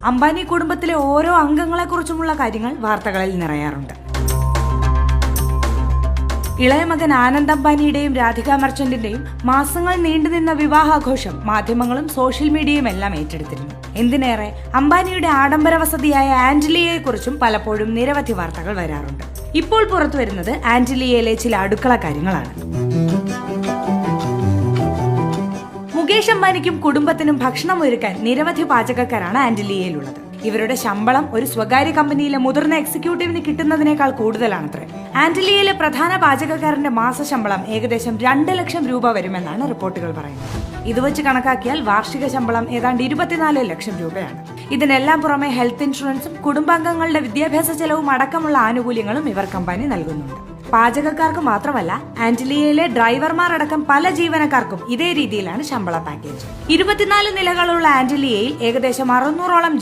അംബാനി കുടുംബത്തിലെ ഓരോ അംഗങ്ങളെക്കുറിച്ചുമുള്ള കാര്യങ്ങൾ വാർത്തകളിൽ നിറയാറുണ്ട്. ഇളയ മകൻ ആനന്ദ് അംബാനിയുടെയും രാധിക മർച്ചന്റിന്റെയും മാസങ്ങൾ നീണ്ടുനിന്ന വിവാഹാഘോഷം മാധ്യമങ്ങളും സോഷ്യൽ മീഡിയയും എല്ലാം ഏറ്റെടുത്തിരുന്നു. എന്തിനേറെ, അംബാനിയുടെ ആഡംബര വസതിയായ ആന്റിലിയയെക്കുറിച്ചും പലപ്പോഴും നിരവധി വാർത്തകൾ വരാറുണ്ട്. ഇപ്പോൾ പുറത്തുവരുന്നത് ആന്റിലിയയിലെ ചില അടുക്കള കാര്യങ്ങളാണ്. മുകേഷ് അംബാനിക്കും കുടുംബത്തിനും ഭക്ഷണം ഒരുക്കാൻ നിരവധി പാചകക്കാരാണ് ആന്റിലിയയിലുള്ളത്. ഇവരുടെ ശമ്പളം ഒരു സ്വകാര്യ കമ്പനിയിലെ മുതിർന്ന എക്സിക്യൂട്ടീവിന് കിട്ടുന്നതിനേക്കാൾ കൂടുതലാണത്രേ. ആന്റിലിയയിലെ പ്രധാന പാചകക്കാരന്റെ മാസശമ്പളം ഏകദേശം 2 ലക്ഷം രൂപ വരുമെന്നാണ് റിപ്പോർട്ടുകൾ പറയുന്നത്. ഇത് വെച്ച് കണക്കാക്കിയാൽ വാർഷിക ശമ്പളം ഏതാണ്ട് 24 ലക്ഷം രൂപയാണ്. ഇതിനെല്ലാം പുറമെ ഹെൽത്ത് ഇൻഷുറൻസും കുടുംബാംഗങ്ങളുടെ വിദ്യാഭ്യാസ ചെലവും അടക്കമുള്ള ആനുകൂല്യങ്ങളും ഇവർ കമ്പനി നൽകുന്നുണ്ട്. പാചകക്കാർക്ക് മാത്രമല്ല, ആന്റിലിയയിലെ ഡ്രൈവർമാർ അടക്കം പല ജീവനക്കാർക്കും ഇതേ രീതിയിലാണ് ശമ്പള പാക്കേജ്. 24 നിലകളുള്ള ആന്റിലിയയിൽ ഏകദേശം 600ഓളം